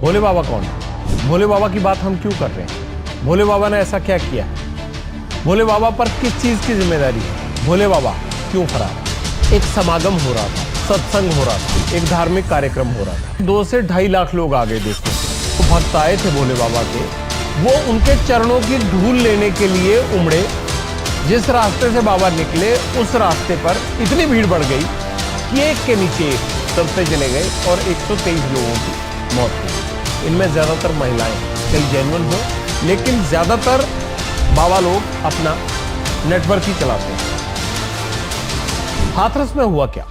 भोले बाबा कौन है? भोले बाबा की बात हम क्यों कर रहे हैं? भोले बाबा ने ऐसा क्या किया है? भोले बाबा पर किस चीज की जिम्मेदारी है? भोले बाबा क्यों फरार? एक समागम हो रहा था, सत्संग हो रहा था, एक धार्मिक कार्यक्रम हो रहा था। 2 से 2.5 लाख लोग आ गए देखने। तो भक्त आए थे भोले बाबा के, वो उनके चरणों की धूल लेने के लिए उमड़े। जिस रास्ते से बाबा निकले उस रास्ते पर इतनी भीड़ बढ़ गई कि एक के नीचे एक दबते चले गए और 123 लोगों की मौत हुई। इनमें ज्यादातर महिलाएं, कई जेन्युइन हो, लेकिन ज्यादातर बाबा लोग अपना नेटवर्क ही चलाते हैं। हाथरस में हुआ क्या?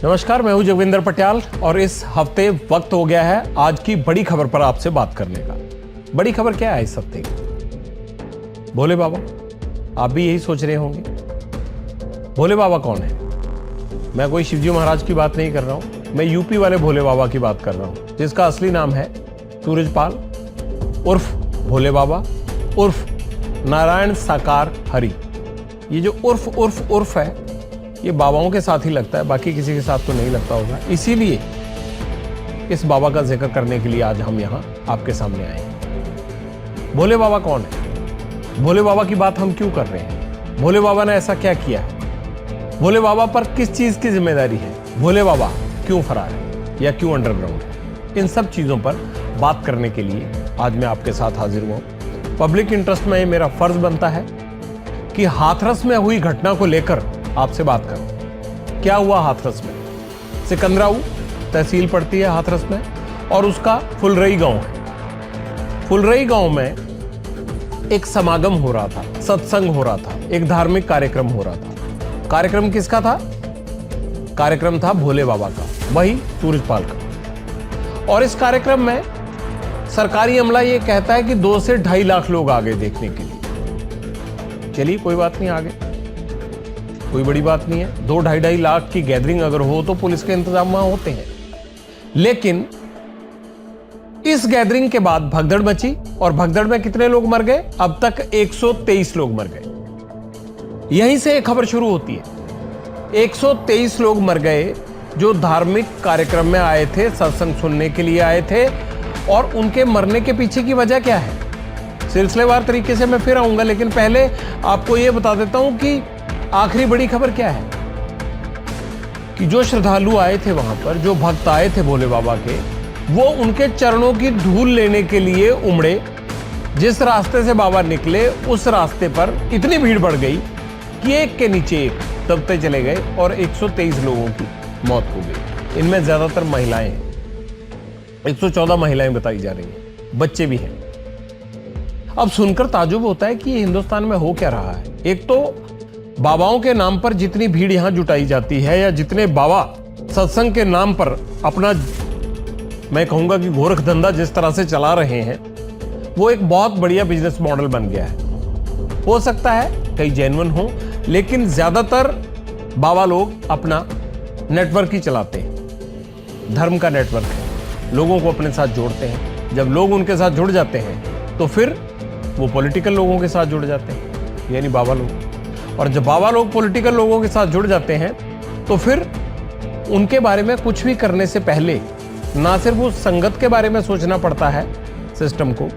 नमस्कार, मैं हूं जोगिंदर पटियाल और इस हफ्ते वक्त हो गया है आज की बड़ी खबर पर आपसे बात करने का। बड़ी खबर क्या है इस हफ्ते की? भोले बाबा। आप भी यही सोच रहे होंगे, भोले बाबा कौन है? मैं कोई शिवजी महाराज की बात नहीं कर रहा हूं, मैं यूपी वाले भोले बाबा की बात कर रहा हूं, जिसका असली नाम है सूरजपाल उर्फ भोले बाबा उर्फ नारायण साकार हरि। ये जो उर्फ है, ये बाबाओं के साथ ही लगता है, बाकी किसी के साथ तो नहीं लगता होगा। इसीलिए इस बाबा का जिक्र करने के लिए आज हम यहां आपके सामने आए हैं। भोले बाबा कौन है? भोले बाबा की बात हम क्यों कर रहे हैं? भोले बाबा ने ऐसा क्या किया है? भोले बाबा पर किस चीज की जिम्मेदारी है? भोले बाबा क्यों फरार है या क्यों अंडरग्राउंड है? इन सब चीजों पर बात करने के लिए आज मैं आपके साथ हाजिर हुआ। पब्लिक इंटरेस्ट में मेरा फर्ज बनता है कि हाथरस में हुई घटना को लेकर आपसे बात करूं। क्या हुआ हाथरस में? सिकंदराऊ तहसील पड़ती है हाथरस में और उसका फुलरई गांव है। फुलरई गांव में एक समागम हो रहा था, सत्संग हो रहा था, एक धार्मिक कार्यक्रम हो रहा था। कार्यक्रम किसका था? कार्यक्रम था भोले बाबा का, वही सूरजपाल का। और इस कार्यक्रम में सरकारी अमला ये कहता है कि 2 से 2.5 लाख लोग आ गए देखने के लिए। चलिए कोई बात नहीं, आ गए, कोई बड़ी बात नहीं है। 2-2.5 लाख की गैदरिंग अगर हो तो पुलिस के इंतजाम वहां होते हैं। लेकिन इस गैदरिंग के बाद भगदड़ मची और भगदड़ में कितने लोग मर गए? अब तक 123 लोग मर गए। यहीं से एक खबर शुरू होती है। 123 लोग मर गए जो धार्मिक कार्यक्रम में आए थे, सत्संग सुनने के लिए आए थे। और उनके मरने के पीछे की वजह क्या है? सिलसिलेवार तरीके से मैं फिर आऊंगा, लेकिन पहले आपको यह बता देता हूं कि आखिरी बड़ी खबर क्या है कि जो श्रद्धालु आए थे वहां पर, जो भक्त आए थे भोले बाबा के, वो उनके चरणों की धूल लेने के लिए उमड़े। जिस रास्ते से बाबा निकले उस रास्ते पर इतनी भीड़ बढ़ गई कि एक के नीचे एक दबते चले गए और 123 लोगों की मौत हो गई। इनमें ज्यादातर महिलाएं हैं, 114 महिलाएं बताई जा रही हैं, बच्चे भी हैं। अब सुनकर ताजुब होता है कि ये हिंदुस्तान में हो क्या रहा है। एक तो बाबाओं के नाम पर जितनी भीड़ यहां जुटाई जाती है, या जितने बाबा सत्संग के नाम पर अपना, मैं कहूंगा कि गोरख धंधा जिस तरह से चला रहे हैं, वो एक बहुत बढ़िया बिजनेस मॉडल बन गया है। हो सकता है कई जेन्युइन हो, लेकिन ज्यादातर बाबा लोग अपना नेटवर्क ही चलाते हैं। धर्म का नेटवर्क है, लोगों को अपने साथ जोड़ते हैं। जब लोग उनके साथ जुड़ जाते हैं तो फिर वो पॉलिटिकल लोगों के साथ जुड़ जाते हैं, यानी बाबा लोग। और जब बाबा लोग पॉलिटिकल लोगों के साथ जुड़ जाते हैं तो फिर उनके बारे में कुछ भी करने से पहले ना सिर्फ उस संगत के बारे में सोचना पड़ता है सिस्टम को,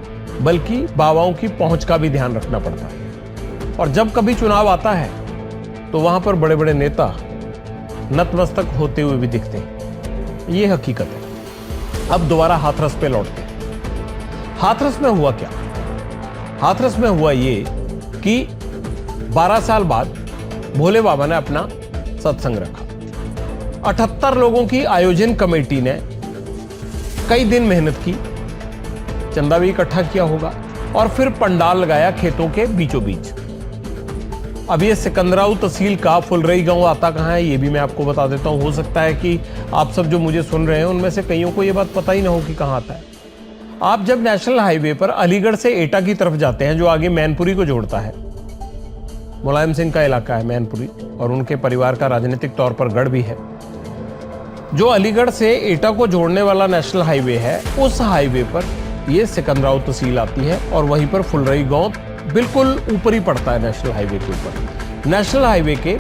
बल्कि बाबाओं की पहुंच का भी ध्यान रखना पड़ता है। और जब कभी चुनाव आता है तो वहां पर बड़े बड़े नेता नतमस्तक होते हुए भी दिखते हैं। ये हकीकत है। अब दोबारा हाथरस पे लौटते हैं। हाथरस में हुआ क्या? हाथरस में हुआ ये कि 12 साल बाद भोले बाबा ने अपना सत्संग रखा। 78 लोगों की आयोजन कमेटी ने कई दिन मेहनत की, चंदा भी इकट्ठा किया होगा, और फिर पंडाल लगाया खेतों के बीचों बीच। अब ये सिकंदराऊ तहसील का फुलरई गांव आता कहां है, ये भी मैं आपको बता देता हूं। हो सकता है कि आप सब जो मुझे सुन रहे हैं उनमें से कईयों को ये बात पता ही ना हो कि कहां आता है। आप जब नेशनल हाईवे पर अलीगढ़ से एटा की तरफ जाते हैं, जो आगे मैनपुरी को जोड़ता है, मुलायम सिंह का इलाका है मैनपुरी, और उनके परिवार का राजनीतिक तौर पर गढ़ भी है। जो अलीगढ़ से एटा को जोड़ने वाला नेशनल हाईवे है, उस हाईवे पर यह सिकंदराऊ तहसील आती है और वहीं पर फुलरई गांव बिल्कुल ऊपर ही पड़ता है, नेशनल हाईवे के ऊपर। नेशनल हाईवे के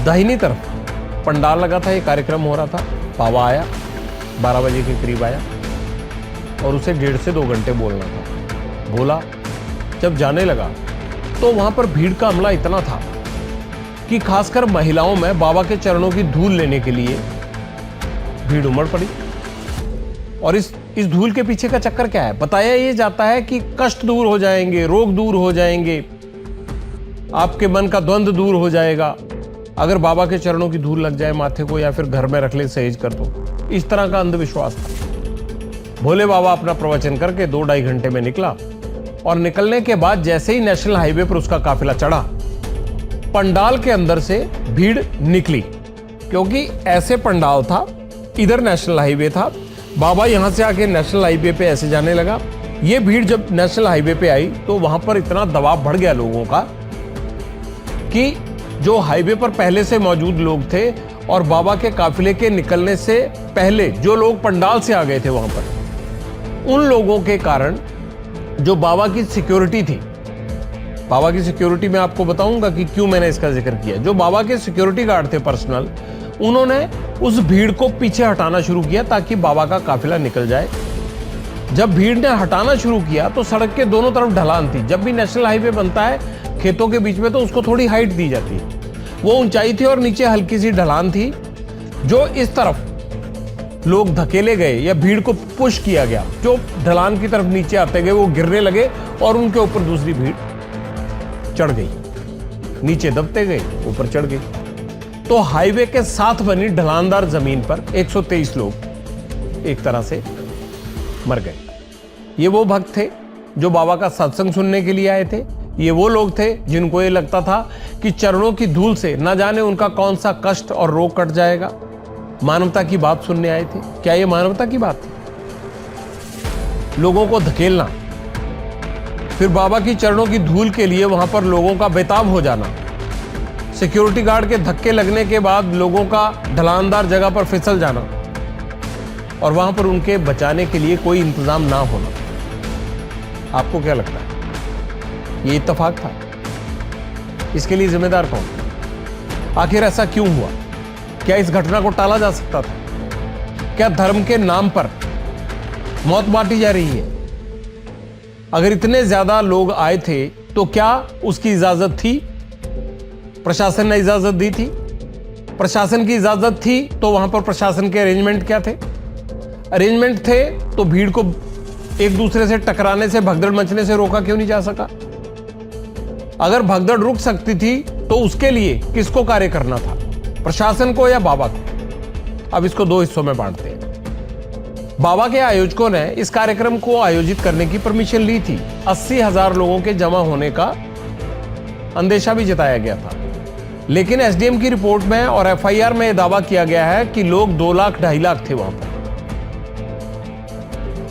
दाहिनी तरफ पंडाल लगा था, ये कार्यक्रम हो रहा था। बाबा आया, 12 बजे के करीब आया और उसे 1.5 से 2 घंटे बोलना था। बोला, जब जाने लगा तो वहां पर भीड़ का हमला इतना था कि खासकर महिलाओं में बाबा के चरणों की धूल लेने के लिए भीड़ उमड़ पड़ी। और इस धूल के पीछे का चक्कर क्या है? बताया ये जाता है कि कष्ट दूर हो जाएंगे, रोग दूर हो जाएंगे, आपके मन का द्वंद्व दूर हो जाएगा अगर बाबा के चरणों की धूल लग जाए माथे को, या फिर घर में रख ले, सहेज कर दो। इस तरह का अंधविश्वास था। भोले बाबा अपना प्रवचन करके 2-2.5 घंटे में निकला और निकलने के बाद जैसे ही नेशनल हाईवे पर उसका काफिला चढ़ा, पंडाल के अंदर से भीड़ निकली, क्योंकि ऐसे पंडाल था, इधर नेशनल हाईवे था। बाबा यहां से आके नेशनल हाईवे पे ऐसे जाने लगा। ये भीड़ जब नेशनल हाईवे पे आई तो वहां पर इतना दबाव बढ़ गया लोगों का कि जो हाईवे पर पहले से मौजूद लोग थे और बाबा के काफिले के निकलने से पहले जो लोग पंडाल से आ गए थे वहां पर, उन लोगों के कारण जो बाबा की सिक्योरिटी थी, बाबा की सिक्योरिटी में आपको बताऊंगा कि क्यों मैंने इसका जिक्र किया। जो बाबा के सिक्योरिटी गार्ड थे पर्सनल, उन्होंने उस भीड़ को पीछे हटाना शुरू किया ताकि बाबा का काफिला निकल जाए। जब भीड़ ने हटाना शुरू किया तो सड़क के दोनों तरफ ढलान थी। जब भी नेशनल हाईवे बनता है खेतों के बीच में तो उसको थोड़ी हाइट दी जाती है, वो ऊंचाई थी और नीचे हल्की सी ढलान थी। जो इस तरफ लोग धकेले गए या भीड़ को पुश किया गया, जो ढलान की तरफ नीचे आते गए वो गिरने लगे और उनके ऊपर दूसरी भीड़ चढ़ गई, नीचे दबते गए, ऊपर चढ़ गई। तो हाईवे के साथ बनी ढलानदार जमीन पर 123 लोग एक तरह से मर गए। ये वो भक्त थे जो बाबा का सत्संग सुनने के लिए आए थे। ये वो लोग थे जिनको ये लगता था कि चरणों की धूल से न जाने उनका कौन सा कष्ट और रोग कट जाएगा। मानवता की बात सुनने आए थे। क्या ये मानवता की बात थी? लोगों को धकेलना, फिर बाबा की चरणों की धूल के लिए वहां पर लोगों का बेताब हो जाना, सिक्योरिटी गार्ड के धक्के लगने के बाद लोगों का ढलानदार जगह पर फिसल जाना और वहां पर उनके बचाने के लिए कोई इंतजाम ना होना। आपको क्या लगता है ये इत्तेफाक था? इसके लिए जिम्मेदार कौन? आखिर ऐसा क्यों हुआ? क्या इस घटना को टाला जा सकता था? क्या धर्म के नाम पर मौत बांटी जा रही है? अगर इतने ज्यादा लोग आए थे तो क्या उसकी इजाजत थी? प्रशासन ने इजाजत दी थी? प्रशासन की इजाजत थी तो वहां पर प्रशासन के अरेंजमेंट क्या थे? अरेंजमेंट थे तो भीड़ को एक दूसरे से टकराने से, भगदड़ मचने से रोका क्यों नहीं जा सका? अगर भगदड़ रुक सकती थी तो उसके लिए किसको कार्य करना था, प्रशासन को या बाबा को? अब इसको 2 हिस्सों में बांटते हैं। बाबा के आयोजकों ने इस कार्यक्रम को आयोजित करने की परमिशन ली थी। 80,000 लोगों के जमा होने का अंदेशा भी जताया गया था, लेकिन एसडीएम की रिपोर्ट में और एफआईआर में यह दावा किया गया है कि लोग 2 लाख 2.5 लाख थे वहां पर।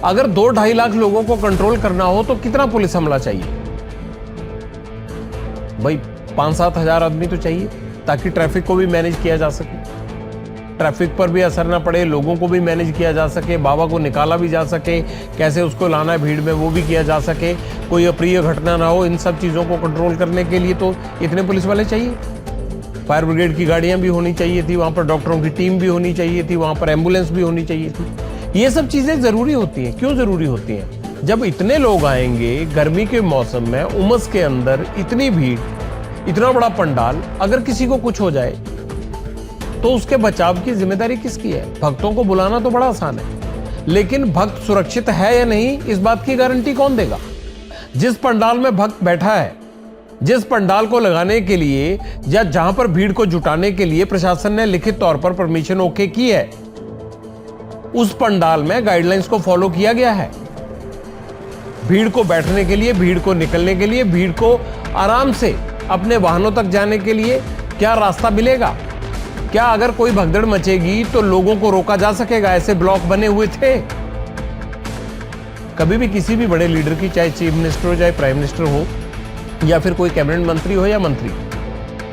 अगर 2-2.5 लाख लोगों को कंट्रोल करना हो तो कितना पुलिस हमला चाहिए भाई? 5-7 हजार आदमी तो चाहिए ताकि ट्रैफिक को भी मैनेज किया जा सके, ट्रैफिक पर भी असर ना पड़े, लोगों को भी मैनेज किया जा सके, बाबा को निकाला भी जा सके, कैसे उसको लाना है भीड़ में वो भी किया जा सके, कोई अप्रिय घटना ना हो। इन सब चीज़ों को कंट्रोल करने के लिए तो इतने पुलिस वाले चाहिए। फायर ब्रिगेड की गाड़ियां भी होनी चाहिए थी, वहां पर डॉक्टरों की टीम भी होनी चाहिए थी, वहां पर एम्बुलेंस भी होनी चाहिए थी। ये सब चीज़ें ज़रूरी होती हैं। क्यों ज़रूरी होती हैं? जब इतने लोग आएंगे गर्मी के मौसम में, उमस के अंदर, इतनी भीड़, इतना बड़ा पंडाल, अगर किसी को कुछ हो जाए तो उसके बचाव की जिम्मेदारी किसकी है? भक्तों को बुलाना तो बड़ा आसान है, लेकिन भक्त सुरक्षित है या नहीं इस बात की गारंटी कौन देगा? जिस पंडाल में भक्त बैठा है, जिस पंडाल को लगाने के लिए या जहां पर भीड़ को जुटाने के लिए प्रशासन ने लिखित तौर पर परमिशन ओके की है, उस पंडाल में गाइडलाइंस को फॉलो किया गया है। भीड़ को बैठने के लिए, भीड़ को निकलने के लिए, भीड़ को आराम से अपने वाहनों तक जाने के लिए क्या रास्ता मिलेगा? क्या अगर कोई भगदड़ मचेगी तो लोगों को रोका जा सकेगा? ऐसे ब्लॉक बने हुए थे। कभी भी किसी भी बड़े लीडर की, चाहे चीफ मिनिस्टर हो, चाहे प्राइम मिनिस्टर हो, या फिर कोई कैबिनेट मंत्री हो या मंत्री,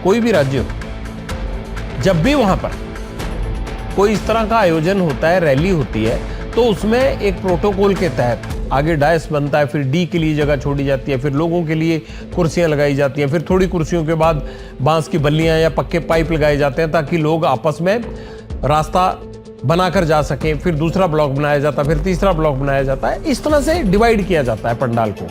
कोई भी राज्य हो, जब भी वहां पर कोई इस तरह का आयोजन होता है, रैली होती है, तो उसमें एक प्रोटोकॉल के तहत आगे डायस बनता है, फिर डी के लिए जगह छोड़ी जाती है, फिर लोगों के लिए कुर्सियां लगाई जाती हैं, फिर थोड़ी कुर्सियों के बाद बांस की बल्लियां या पक्के पाइप लगाए जाते हैं ताकि लोग आपस में रास्ता बनाकर जा सकें। फिर दूसरा ब्लॉक बनाया जाता है, फिर तीसरा ब्लॉक बनाया जाता है। इस तरह से डिवाइड किया जाता है पंडाल को,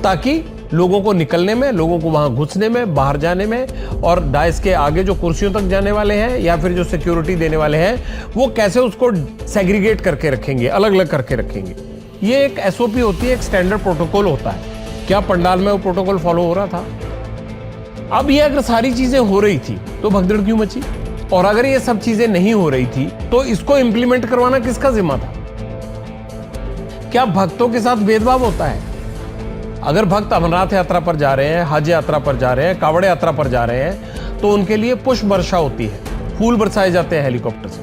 ताकि लोगों को निकलने में, लोगों को वहां घुसने में, बाहर जाने में, और डायस के आगे जो कुर्सियों तक जाने वाले हैं या फिर जो सिक्योरिटी देने वाले हैं वो कैसे उसको सेग्रीगेट करके रखेंगे, अलग अलग करके रखेंगे। ये एक एसओपी होती है, एक स्टैंडर्ड प्रोटोकॉल होता है। क्या पंडाल में वो प्रोटोकॉल फॉलो हो रहा था? अब ये अगर सारी चीजें हो रही थी तो भगदड़ क्यों मची? और अगर ये सब चीजें नहीं हो रही थी तो इसको इंप्लीमेंट करवाना किसका जिम्मा था? क्या भक्तों के साथ भेदभाव होता है? अगर भक्त अमरनाथ यात्रा पर जा रहे हैं, हज यात्रा पर जा रहे हैं, कांवड़ यात्रा पर जा रहे हैं, तो उनके लिए पुष्प वर्षा होती है, फूल बरसाए जाते हैं हेलीकॉप्टर से।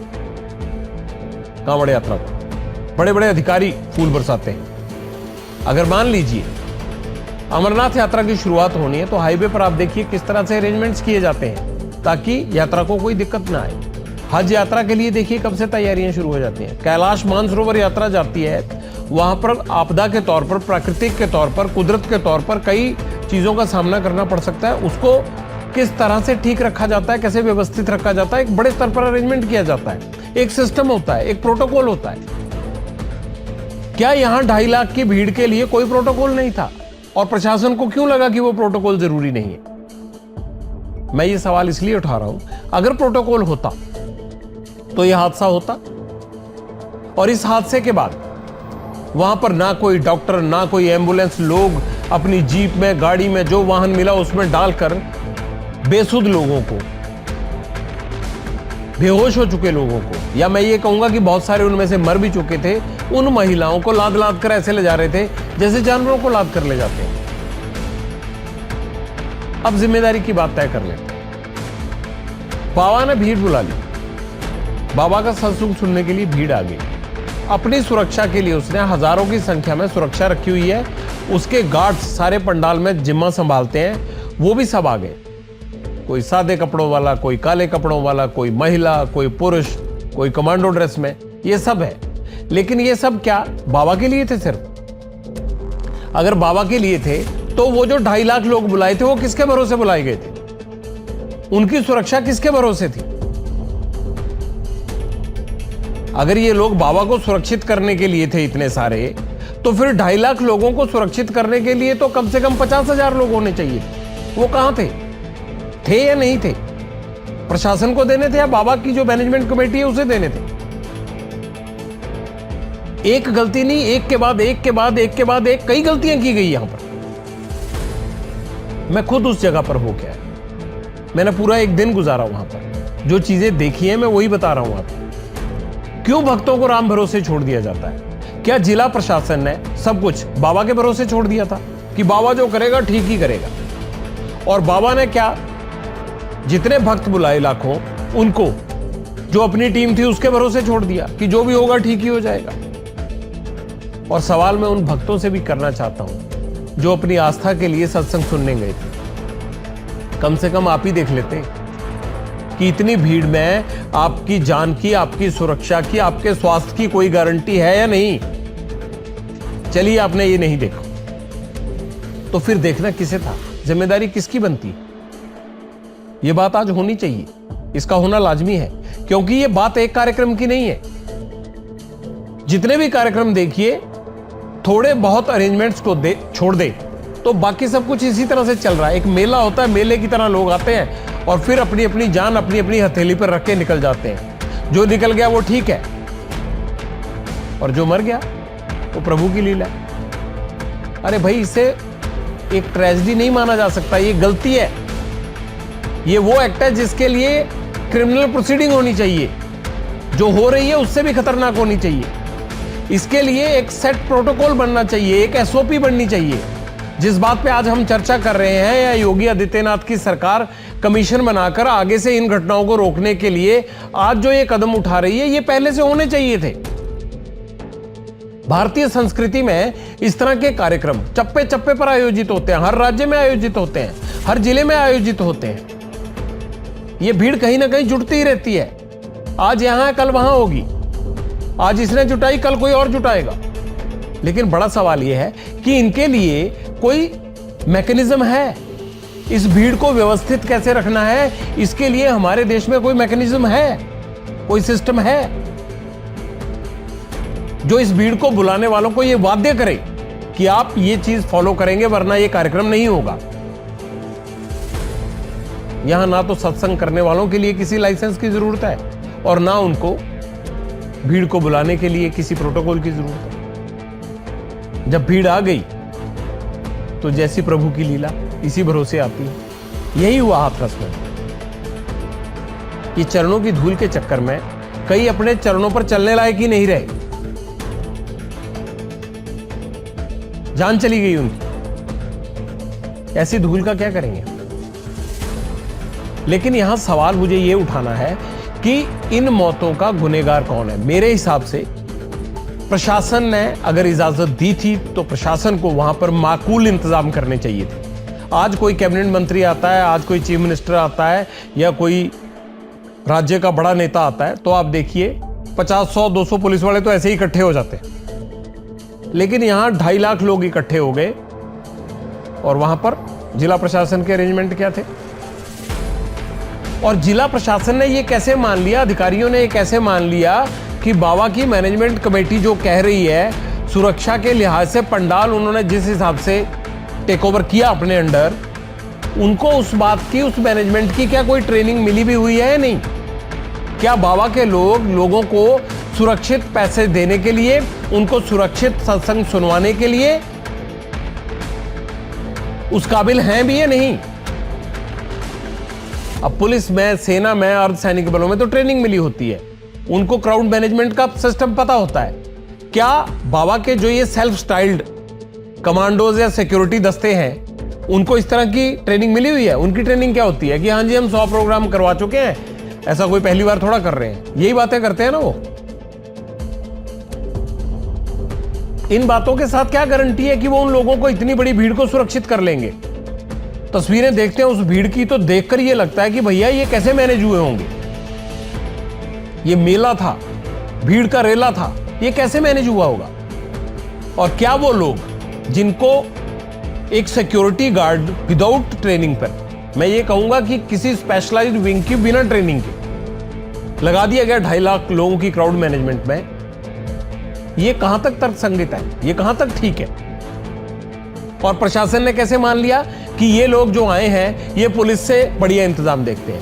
कांवड़ यात्रा पर बड़े बड़े अधिकारी फूल बरसाते हैं। अगर मान लीजिए अमरनाथ यात्रा की शुरुआत होनी है तो हाईवे पर आप देखिए किस तरह से अरेंजमेंट्स किए जाते हैं ताकि यात्रा को कोई दिक्कत ना आए। हज यात्रा के लिए देखिए कब से तैयारियां शुरू हो जाती हैं। कैलाश मानसरोवर यात्रा जाती है, वहां पर आपदा के तौर पर, प्राकृतिक के तौर पर, कुदरत के तौर पर कई चीजों का सामना करना पड़ सकता है। उसको किस तरह से ठीक रखा जाता है, कैसे व्यवस्थित रखा जाता है, एक बड़े स्तर पर अरेंजमेंट किया जाता है। एक सिस्टम होता है, एक प्रोटोकॉल होता है। क्या यहां 2.5 लाख की भीड़ के लिए कोई प्रोटोकॉल नहीं था? और प्रशासन को क्यों लगा कि वो प्रोटोकॉल जरूरी नहीं है? मैं ये सवाल इसलिए उठा रहा हूं, अगर प्रोटोकॉल होता तो यह हादसा होता, और इस हादसे के बाद वहां पर ना कोई डॉक्टर, ना कोई एम्बुलेंस, लोग अपनी जीप में, गाड़ी में, जो वाहन मिला उसमें डालकर बेसुध लोगों को, बेहोश हो चुके लोगों को, या मैं ये कहूंगा कि बहुत सारे उनमें से मर भी चुके थे, उन महिलाओं को लाद लाद कर ऐसे ले जा रहे थे जैसे जानवरों को लाद कर ले जाते हैं। अब जिम्मेदारी की बात तय कर लेते हैं। बाबा ने भीड़ बुला ली, बाबा का सत्संग सुनने के लिए भीड़ आ गई। अपनी सुरक्षा के लिए उसने हजारों की संख्या में सुरक्षा रखी हुई है। उसके गार्ड्स सारे पंडाल में जिम्मा संभालते हैं, वो भी सब आ गए। कोई सादे कपड़ों वाला, कोई काले कपड़ों वाला, कोई महिला, कोई पुरुष, कोई कमांडो ड्रेस में, ये सब है। लेकिन ये सब क्या बाबा के लिए थे? सिर्फ अगर बाबा के लिए थे तो वो जो 2.5 लाख लोग बुलाए थे वो किसके भरोसे बुलाए गए थे? उनकी सुरक्षा किसके भरोसे थी? अगर ये लोग बाबा को सुरक्षित करने के लिए थे इतने सारे, तो फिर 2.5 लाख लोगों को सुरक्षित करने के लिए तो कम से कम 50,000 लोग होने चाहिए। वो कहां थे या नहीं थे? प्रशासन को देने थे या बाबा की जो मैनेजमेंट कमेटी है उसे देने थे? एक गलती नहीं, एक के बाद एक के बाद एक के बाद एक, कई गलतियां की गई यहां पर। मैं खुद उस जगह पर हो गया, मैंने पूरा एक दिन गुजारा वहां पर, जो चीजें देखी हैं मैं वही बता रहा हूं आपको। क्यों भक्तों को राम भरोसे छोड़ दिया जाता है? क्या जिला प्रशासन ने सब कुछ बाबा के भरोसे छोड़ दिया था कि बाबा जो करेगा ठीक ही करेगा? और बाबा ने क्या जितने भक्त बुलाए लाखों, उनको जो अपनी टीम थी उसके भरोसे छोड़ दिया कि जो भी होगा ठीक ही हो जाएगा? और सवाल मैं उन भक्तों से भी करना चाहता हूं जो अपनी आस्था के लिए सत्संग सुनने गए थे। कम से कम आप ही देख लेते कि इतनी भीड़ में आपकी जान की, आपकी सुरक्षा की, आपके स्वास्थ्य की कोई गारंटी है या नहीं? चलिए आपने ये नहीं देखा तो फिर देखना किसे था? जिम्मेदारी किसकी बनती है? ये बात आज होनी चाहिए, इसका होना लाजमी है, क्योंकि ये बात एक कार्यक्रम की नहीं है। जितने भी कार्यक्रम देखिए, थोड़े बहुत अरेंजमेंट्स को छोड़ दे तो बाकी सब कुछ इसी तरह से चल रहा है। एक मेला होता है, मेले की तरह लोग आते हैं और फिर अपनी अपनी जान अपनी अपनी हथेली पर रख के निकल जाते हैं। जो निकल गया वो ठीक है, और जो मर गया वो प्रभु की लीला है। अरे भाई, इसे एक ट्रेजेडी नहीं माना जा सकता, ये गलती है। ये वो एक्ट है जिसके लिए क्रिमिनल प्रोसीडिंग होनी चाहिए, जो हो रही है उससे भी खतरनाक होनी चाहिए। इसके लिए एक सेट प्रोटोकॉल बनना चाहिए, एक एसओपी बननी चाहिए। जिस बात पे आज हम चर्चा कर रहे हैं, या योगी आदित्यनाथ की सरकार कमीशन बनाकर आगे से इन घटनाओं को रोकने के लिए आज जो ये कदम उठा रही है, ये पहले से होने चाहिए थे। भारतीय संस्कृति में इस तरह के कार्यक्रम चप्पे चप्पे पर आयोजित होते हैं, हर राज्य में आयोजित होते हैं, हर जिले में आयोजित होते हैं। ये भीड़ कहीं ना कहीं जुटती ही रहती है। आज यहां है, कल वहां होगी। आज इसने जुटाई, कल कोई और जुटाएगा। लेकिन बड़ा सवाल यह है कि इनके लिए कोई मैकेनिज्म है, इस भीड़ को व्यवस्थित कैसे रखना है, इसके लिए हमारे देश में कोई मैकेनिज्म है, कोई सिस्टम है जो इस भीड़ को बुलाने वालों को यह वाद्य करे कि आप ये चीज फॉलो करेंगे वरना यह कार्यक्रम नहीं होगा। यहां ना तो सत्संग करने वालों के लिए किसी लाइसेंस की जरूरत है और ना उनको भीड़ को बुलाने के लिए किसी प्रोटोकॉल की जरूरत है। जब भीड़ आ गई तो जैसी प्रभु की लीला इसी भरोसे आती है। यही हुआ हाथरस में। ये चरणों की धूल के चक्कर में कई अपने चरणों पर चलने लायक ही नहीं रहे, जान चली गई उनकी। ऐसी धूल का क्या करेंगे? लेकिन यहां सवाल मुझे यह उठाना है कि इन मौतों का गुनहगार कौन है? मेरे हिसाब से प्रशासन ने अगर इजाजत दी थी तो प्रशासन को वहां पर माकूल इंतजाम करने चाहिए थे। आज कोई कैबिनेट मंत्री आता है, आज कोई चीफ मिनिस्टर आता है या कोई राज्य का बड़ा नेता आता है तो आप देखिए 50, 100, 200 पुलिस वाले तो ऐसे ही इकट्ठे हो जाते हैं। लेकिन यहां 2.5 लाख लोग इकट्ठे हो गए और वहां पर जिला प्रशासन के अरेंजमेंट क्या थे? और जिला प्रशासन ने यह कैसे मान लिया, अधिकारियों ने यह कैसे मान लिया कि बाबा की मैनेजमेंट कमेटी जो कह रही है सुरक्षा के लिहाज से पंडाल उन्होंने जिस हिसाब से टेक ओवर किया अपने अंडर, उनको उस बात की, उस मैनेजमेंट की क्या कोई ट्रेनिंग मिली भी हुई है या नहीं? क्या बाबा के लोगों को सुरक्षित पैसे देने के लिए, उनको सुरक्षित सत्संग सुनवाने के लिए उस काबिल हैं भी या नहीं? अब पुलिस में, सेना में, अर्धसैनिक बलों में तो ट्रेनिंग मिली होती है, उनको क्राउड मैनेजमेंट का सिस्टम पता होता है। क्या बाबा के जो ये सेल्फ स्टाइल्ड कमांडोज या सिक्योरिटी दस्ते हैं उनको इस तरह की ट्रेनिंग मिली हुई है? उनकी ट्रेनिंग क्या होती है कि हाँ जी हम 100 प्रोग्राम करवा चुके हैं, ऐसा कोई पहली बार थोड़ा कर रहे हैं। यही बातें करते हैं ना वो। इन बातों के साथ क्या गारंटी है कि वो उन लोगों को, इतनी बड़ी भीड़ को सुरक्षित कर लेंगे? तस्वीरें देखते हैं उस भीड़ की तो देखकर ये लगता है कि भैया ये कैसे मैनेज हुए होंगे। ये मेला था, भीड़ का रेला था, ये कैसे मैनेज हुआ होगा? और क्या वो लोग जिनको एक सिक्योरिटी गार्ड विदाउट ट्रेनिंग पर, मैं ये कहूंगा कि किसी स्पेशलाइज्ड विंग की बिना ट्रेनिंग के लगा दिया गया 2.5 लाख लोगों की क्राउड मैनेजमेंट में, ये कहां तक तर्कसंगत है? ये कहां तक ठीक है? और प्रशासन ने कैसे मान लिया कि ये लोग जो आए हैं ये पुलिस से बढ़िया इंतजाम देखते हैं,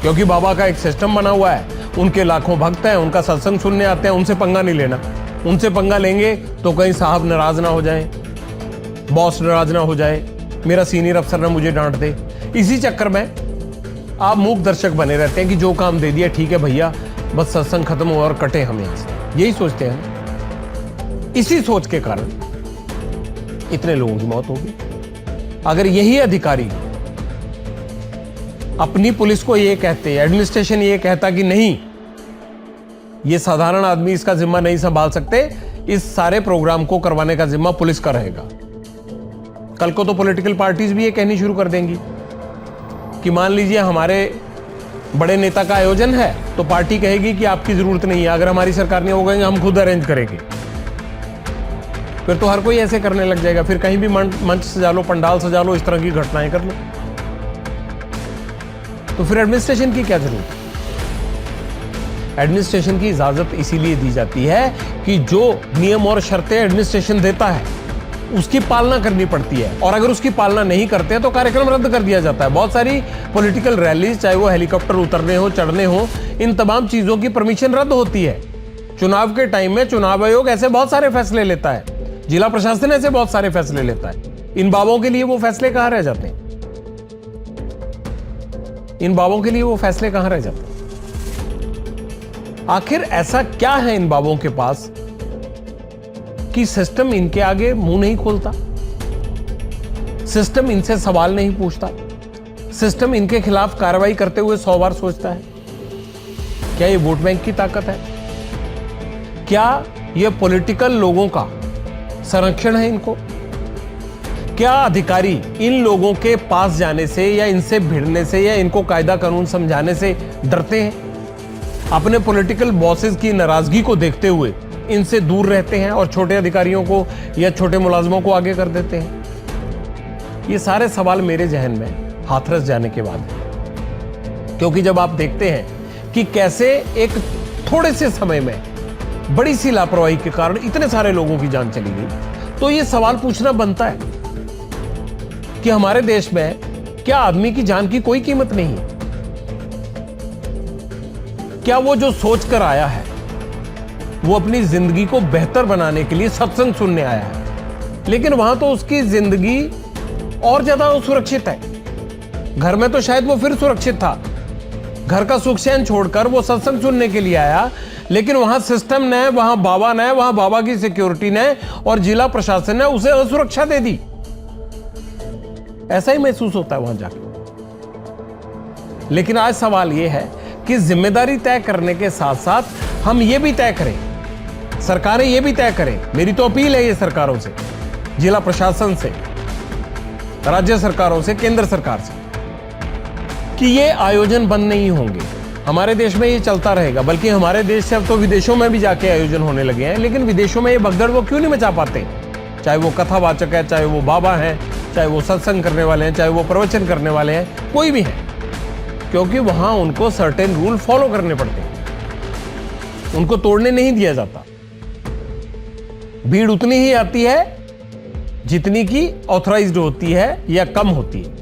क्योंकि बाबा का एक सिस्टम बना हुआ है, उनके लाखों भक्त हैं, उनका सत्संग सुनने आते हैं, उनसे पंगा नहीं लेना। उनसे पंगा लेंगे तो कहीं साहब नाराज ना हो जाए, बॉस नाराज ना हो जाए, मेरा सीनियर अफसर ना मुझे डांट दे। इसी चक्कर में आप मूक दर्शक बने रहते हैं कि जो काम दे दिया ठीक है भैया, बस सत्संग खत्म हो और कटे हम यहाँ से, यही सोचते हैं। इसी सोच के कारण इतने लोगों की मौत होगी। अगर यही अधिकारी अपनी पुलिस को ये कहते, एडमिनिस्ट्रेशन ये कहता कि नहीं ये साधारण आदमी इसका जिम्मा नहीं संभाल सकते, इस सारे प्रोग्राम को करवाने का जिम्मा पुलिस का रहेगा, कल को तो पॉलिटिकल पार्टीज भी ये कहनी शुरू कर देंगी कि मान लीजिए हमारे बड़े नेता का आयोजन है तो पार्टी कहेगी कि आपकी जरूरत नहीं है, अगर हमारी सरकार नहीं होगी हम खुद अरेंज करेंगे। फिर तो हर कोई ऐसे करने लग जाएगा, फिर कहीं भी मंच सजा लो, पंडाल सजा लो, इस तरह की घटनाएं कर लो। तो फिर एडमिनिस्ट्रेशन की क्या जरूरत है? एडमिनिस्ट्रेशन की इजाजत इसीलिए दी जाती है कि जो नियम और शर्तें एडमिनिस्ट्रेशन देता है उसकी पालना करनी पड़ती है, और अगर उसकी पालना नहीं करते तो कार्यक्रम रद्द कर दिया जाता है। बहुत सारी पॉलिटिकल रैलीज, चाहे वो हेलीकॉप्टर उतरने हो, चढ़ने हो, इन तमाम चीजों की परमिशन रद्द होती है। चुनाव के टाइम में चुनाव आयोग ऐसे बहुत सारे फैसले लेता है, जिला प्रशासन ऐसे बहुत सारे फैसले लेता है। इन बाबों के लिए वो फैसले कहां रह जाते हैं? इन बाबों के लिए वो फैसले कहां रह जाते हैं? आखिर ऐसा क्या है इन बाबों के पास कि सिस्टम इनके आगे मुंह नहीं खोलता, सिस्टम इनसे सवाल नहीं पूछता, सिस्टम इनके खिलाफ कार्रवाई करते हुए 100 बार सोचता है? क्या ये वोट बैंक की ताकत है? क्या ये पॉलिटिकल लोगों का संरक्षण है इनको? क्या अधिकारी इन लोगों के पास जाने से या इनसे भिड़ने से या इनको कायदा कानून समझाने से डरते हैं? अपने पॉलिटिकल बॉसेस की नाराजगी को देखते हुए इनसे दूर रहते हैं और छोटे अधिकारियों को या छोटे मुलाजमों को आगे कर देते हैं? ये सारे सवाल मेरे जहन में हाथरस जाने के बाद है। क्योंकि जब आप देखते हैं कि कैसे एक थोड़े से समय में बड़ी सी लापरवाही के कारण इतने सारे लोगों की जान चली गई, तो ये सवाल पूछना बनता है कि हमारे देश में क्या आदमी की जान की कोई कीमत नहीं है? क्या वो जो सोच कर आया है वो अपनी जिंदगी को बेहतर बनाने के लिए सत्संग सुनने आया है, लेकिन वहां तो उसकी जिंदगी और ज्यादा सुरक्षित है। घर में तो शायद वो फिर सुरक्षित था, घर का सुख चैन छोड़कर वो सत्संग सुनने के लिए आया, लेकिन वहां सिस्टम ने, वहां बाबा की सिक्योरिटी ने और जिला प्रशासन ने उसे असुरक्षा दे दी। ऐसा ही महसूस होता है वहां जाके। लेकिन आज सवाल यह है कि जिम्मेदारी तय करने के साथ साथ हम ये भी तय करें, सरकारें ये भी तय करें, मेरी तो अपील है ये सरकारों से, जिला प्रशासन से, राज्य सरकारों से, केंद्र सरकार से, कि ये आयोजन बंद नहीं होंगे। हमारे देश में ये चलता रहेगा, बल्कि हमारे देश से अब तो विदेशों में भी जाके आयोजन होने लगे हैं, लेकिन विदेशों में ये भगदड़ वो क्यों नहीं मचा पाते? चाहे वो कथावाचक है, चाहे वो बाबा हैं, चाहे वो सत्संग करने वाले हैं, चाहे वो प्रवचन करने वाले हैं, कोई भी है, क्योंकि वहां उनको सर्टेन रूल फॉलो करने पड़ते हैं, उनको तोड़ने नहीं दिया जाता। भीड़ उतनी ही आती है जितनी की ऑथराइज्ड होती है या कम होती है।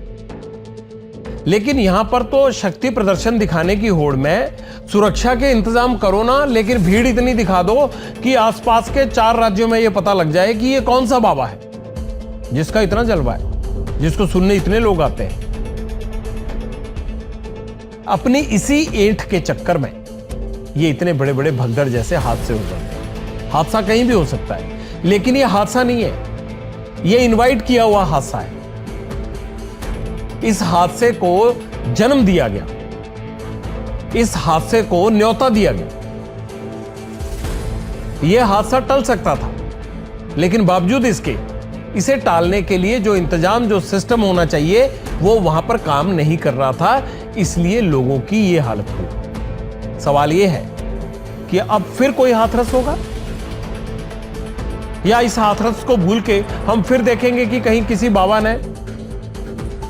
लेकिन यहां पर तो शक्ति प्रदर्शन दिखाने की होड़ में सुरक्षा के इंतजाम करो ना, लेकिन भीड़ इतनी दिखा दो कि आसपास के 4 राज्यों में यह पता लग जाए कि ये कौन सा बाबा है जिसका इतना जलवा है, जिसको सुनने इतने लोग आते हैं। अपनी इसी ऐंठ के चक्कर में ये इतने बड़े बड़े भगदड़ जैसे हादसे हो जाते हैं। हादसा कहीं भी हो सकता है, लेकिन ये हादसा नहीं है, ये इनवाइट किया हुआ हादसा है। इस हादसे को जन्म दिया गया, इस हादसे को न्योता दिया गया। यह हादसा टल सकता था, लेकिन बावजूद इसके इसे टालने के लिए जो इंतजाम, जो सिस्टम होना चाहिए, वो वहां पर काम नहीं कर रहा था, इसलिए लोगों की यह हालत हुई। सवाल यह है कि अब फिर कोई हाथरस होगा, या इस हाथरस को भूल के हम फिर देखेंगे कि कहीं किसी बाबा ने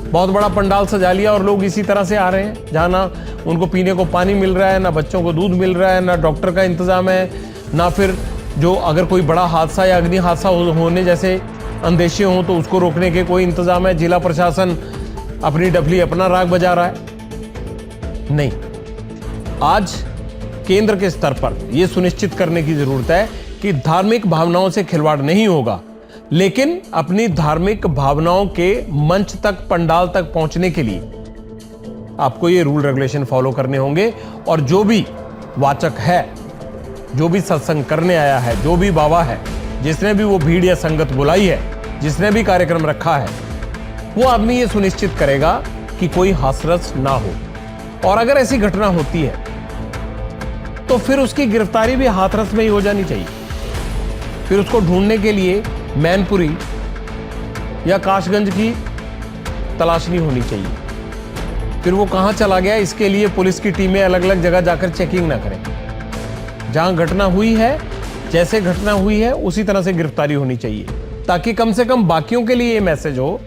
बहुत बड़ा पंडाल सजा लिया और लोग इसी तरह से आ रहे हैं, जहां ना उनको पीने को पानी मिल रहा है, ना बच्चों को दूध मिल रहा है, ना डॉक्टर का इंतजाम है, ना फिर जो अगर कोई बड़ा हादसा या अग्नि हादसा होने जैसे अंदेशे हों तो उसको रोकने के कोई इंतजाम है। जिला प्रशासन अपनी डफली, अपना राग बजा रहा है। नहीं, आज केंद्र के स्तर पर यह सुनिश्चित करने की जरूरत है कि धार्मिक भावनाओं से खिलवाड़ नहीं होगा, लेकिन अपनी धार्मिक भावनाओं के मंच तक, पंडाल तक पहुंचने के लिए आपको ये रूल रेगुलेशन फॉलो करने होंगे। और जो भी वाचक है, जो भी सत्संग करने आया है, जो भी बाबा है, जिसने भी वो भीड़ या संगत बुलाई है, जिसने भी कार्यक्रम रखा है, वो आदमी ये सुनिश्चित करेगा कि कोई हाथरस ना हो। और अगर ऐसी घटना होती है तो फिर उसकी गिरफ्तारी भी हाथरस में ही हो जानी चाहिए। फिर उसको ढूंढने के लिए मैनपुरी या काशगंज की तलाश नहीं होनी चाहिए। फिर वो कहां चला गया, इसके लिए पुलिस की टीमें अलग अलग जगह जाकर चेकिंग ना करें। जहां घटना हुई है, जैसे घटना हुई है, उसी तरह से गिरफ्तारी होनी चाहिए, ताकि कम से कम बाकियों के लिए यह मैसेज हो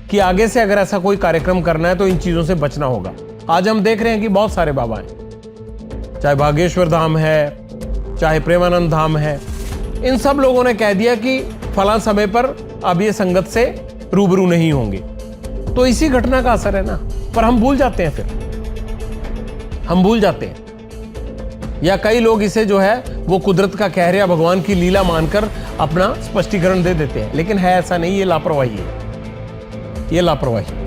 कि आगे से अगर ऐसा कोई कार्यक्रम करना है तो इन चीजों से बचना होगा। आज हम देख रहे हैं कि बहुत सारे बाबा हैं, चाहे बागेश्वर धाम है, चाहे प्रेमानंद धाम है, इन सब लोगों ने कह दिया कि फलां समय पर अब ये संगत से रूबरू नहीं होंगे। तो इसी घटना का असर है ना, पर हम भूल जाते हैं, फिर हम भूल जाते हैं। या कई लोग इसे जो है वो कुदरत का कहर या भगवान की लीला मानकर अपना स्पष्टीकरण दे देते हैं, लेकिन है ऐसा नहीं, ये लापरवाही है, ये लापरवाही।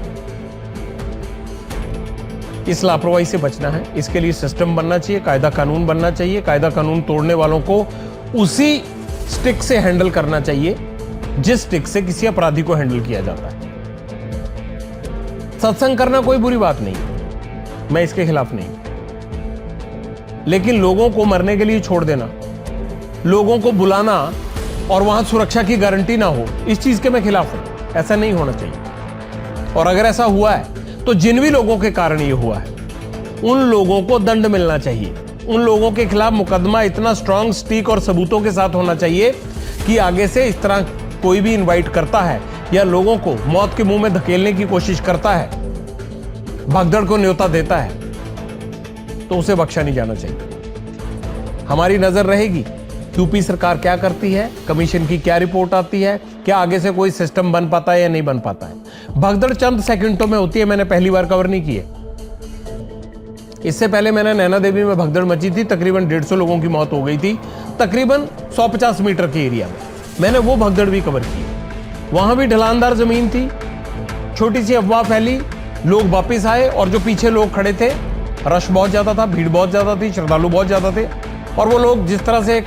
इस लापरवाही से बचना है, इसके लिए सिस्टम बनना चाहिए, कायदा कानून बनना चाहिए। कायदा कानून तोड़ने वालों को उसी स्टिक से हैंडल करना चाहिए जिस स्टिक से किसी अपराधी को हैंडल किया जाता है। सत्संग करना कोई बुरी बात नहीं, मैं इसके खिलाफ नहीं, लेकिन लोगों को मरने के लिए छोड़ देना, लोगों को बुलाना और वहां सुरक्षा की गारंटी ना हो, इस चीज के मैं खिलाफ हूं। ऐसा नहीं होना चाहिए। और अगर ऐसा हुआ है तो जिन भी लोगों के कारण ये हुआ है, उन लोगों को दंड मिलना चाहिए, उन लोगों के खिलाफ मुकदमा इतना स्ट्रांग स्टिक और सबूतों के साथ होना चाहिए कि आगे से इस तरह कोई भी इनवाइट करता है या लोगों को मौत के मुंह में धकेलने की कोशिश करता है, भगदड़ को न्योता देता है, तो उसे बख्शा नहीं जाना चाहिए। हमारी नजर रहेगी यूपी सरकार क्या करती है, कमीशन की क्या रिपोर्ट आती है, क्या आगे से कोई सिस्टम बन पाता है या नहीं बन पाता है। भगदड़ चंद सेकंडों में होती है, मैंने पहली बार कवर नहीं की है। इससे पहले मैंने नैना देवी में भगदड़ मची थी, तकरीबन 150 लोगों की मौत हो गई थी, तकरीबन 150 मीटर के एरिया में। मैंने वो भगदड़ भी कवर की। वहां भी ढलानदार जमीन थी, छोटी सी अफवाह फैली, लोग वापिस आए और जो पीछे लोग खड़े थे, रश बहुत ज्यादा था, भीड़ बहुत ज्यादा थी, श्रद्धालु बहुत ज्यादा थे, और वो लोग जिस तरह से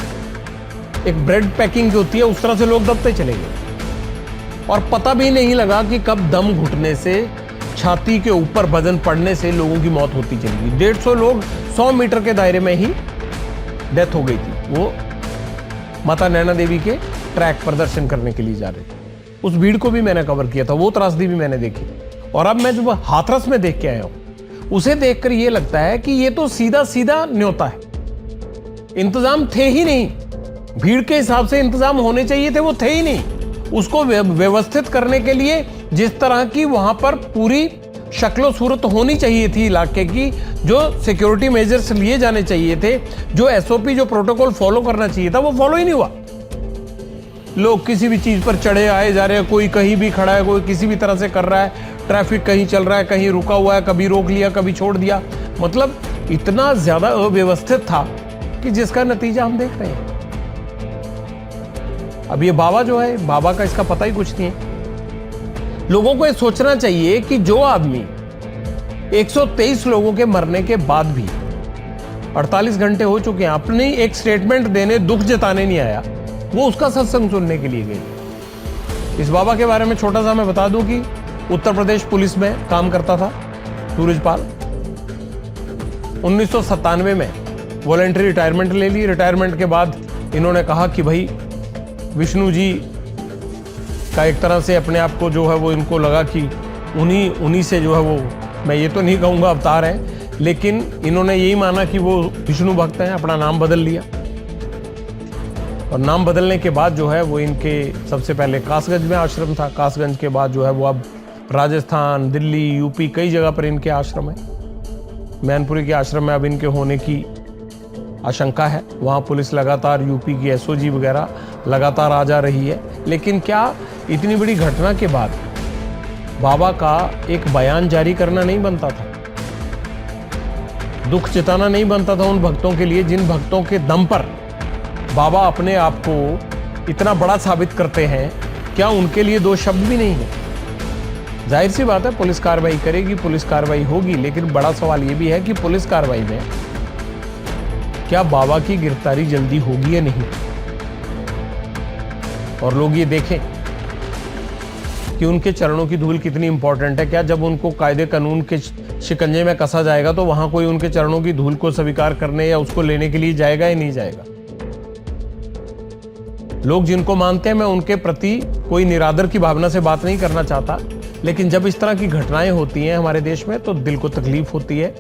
एक ब्रेड पैकिंग जो होती है उस तरह से लोग दबते चले गए और पता भी नहीं लगा कि कब दम घुटने से, छाती के ऊपर वजन पड़ने से लोगों की मौत होती चली गई। 150 लोग 100 मीटर के दायरे में ही डेथ हो गई थी। वो माता नैना देवी के ट्रैक पर दर्शन करने के लिए जा रहे थे। उस भीड़ को भी मैंने कवर किया था, वो त्रासदी भी मैंने देखी। और अब मैं जो हाथरस में देख के आया हूं, उसे देखकर ये लगता है कि ये तो सीधा सीधा न्योता है। इंतजाम थे ही नहीं, भीड़ के हिसाब से इंतजाम होने चाहिए थे, वो थे ही नहीं। उसको व्यवस्थित करने के लिए जिस तरह की वहां पर पूरी शक्लो सूरत होनी चाहिए थी इलाके की, जो सिक्योरिटी मेजर्स लिए जाने चाहिए थे, जो एसओपी, जो प्रोटोकॉल फॉलो करना चाहिए था, वो फॉलो ही नहीं हुआ। लोग किसी भी चीज पर चढ़े आए जा रहे हैं, कोई कहीं भी खड़ा है, कोई किसी भी तरह से कर रहा है, ट्रैफिक कहीं चल रहा है, कहीं रुका हुआ है, कभी रोक लिया, कभी छोड़ दिया। मतलब इतना ज्यादा अव्यवस्थित था कि जिसका नतीजा हम देख रहे हैं। अब ये बाबा जो है, बाबा का इसका पता ही कुछ नहीं है। लोगों को ये सोचना चाहिए कि जो आदमी 123 लोगों के मरने के बाद भी 48 घंटे हो चुके हैं, अपनी एक स्टेटमेंट देने, दुख जताने नहीं आया, वो उसका सत्संग सुनने के लिए गई। इस बाबा के बारे में छोटा सा मैं बता दूं कि उत्तर प्रदेश पुलिस में काम करता था, सूरजपाल। 1997 में वॉलंटरी रिटायरमेंट ले ली। रिटायरमेंट के बाद इन्होंने कहा कि भाई विष्णु जी का एक तरह से अपने आप को जो है वो इनको लगा कि उन्हीं से जो है वो, मैं ये तो नहीं कहूँगा अवतार है, लेकिन इन्होंने यही माना कि वो विष्णु भक्त हैं। अपना नाम बदल लिया और नाम बदलने के बाद जो है वो इनके सबसे पहले कासगंज में आश्रम था। कासगंज के बाद जो है वो अब राजस्थान, दिल्ली, यूपी, कई जगह पर इनके आश्रम है। मैनपुरी के आश्रम में अब इनके होने की आशंका है। वहाँ पुलिस लगातार, यूपी की एसओजी वगैरह लगातार आ जा रही है। लेकिन क्या इतनी बड़ी घटना के बाद बाबा का एक बयान जारी करना नहीं बनता था? दुख जताना नहीं बनता था उन भक्तों के लिए जिन भक्तों के दम पर बाबा अपने आप को इतना बड़ा साबित करते हैं? क्या उनके लिए दो शब्द भी नहीं है? जाहिर सी बात है, पुलिस कार्रवाई करेगी, पुलिस कार्रवाई होगी, लेकिन बड़ा सवाल यह भी है कि पुलिस कार्रवाई में क्या बाबा की गिरफ्तारी जल्दी होगी या नहीं। और लोग ये देखें कि उनके चरणों की धूल कितनी इंपॉर्टेंट है। क्या जब उनको कायदे कानून के शिकंजे में कसा जाएगा तो वहां कोई उनके चरणों की धूल को स्वीकार करने या उसको लेने के लिए जाएगा या नहीं जाएगा? लोग जिनको मानते हैं, मैं उनके प्रति कोई निरादर की भावना से बात नहीं करना चाहता, लेकिन जब इस तरह की घटनाएं होती हैं हमारे देश में तो दिल को तकलीफ होती है।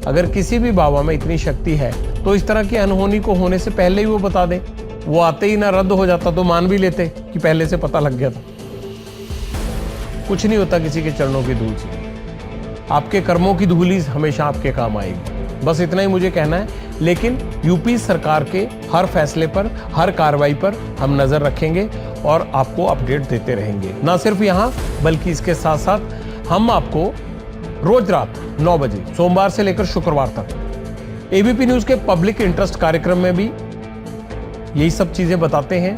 अगर किसी भी बाबा में इतनी शक्ति है तो इस तरह की अनहोनी को होने से पहले ही वो बता दे। वो आते ही ना रद्द हो जाता तो मान भी लेते कि पहले से पता लग गया था। कुछ नहीं होता किसी के चरणों की धूल से। आपके कर्मों की धूल ही हमेशा आपके काम आएगी। बस इतना ही मुझे कहना है। लेकिन यूपी सरकार के हर फैसले पर, हर कार्रवाई पर हम नजर रखेंगे और आपको अपडेट देते रहेंगे। ना सिर्फ यहाँ बल्कि इसके साथ साथ हम आपको रोज रात 9 बजे सोमवार से लेकर शुक्रवार तक एबीपी न्यूज के पब्लिक इंटरेस्ट कार्यक्रम में भी यही सब चीजें बताते हैं।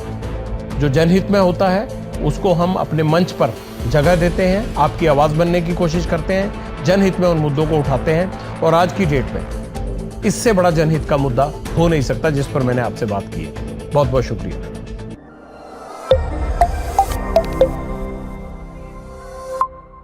जो जनहित में होता है उसको हम अपने मंच पर जगह देते हैं, आपकी आवाज बनने की कोशिश करते हैं, जनहित में उन मुद्दों को उठाते हैं। और आज की डेट में इससे बड़ा जनहित का मुद्दा हो नहीं सकता जिस पर मैंने आपसे बात की है। बहुत बहुत शुक्रिया।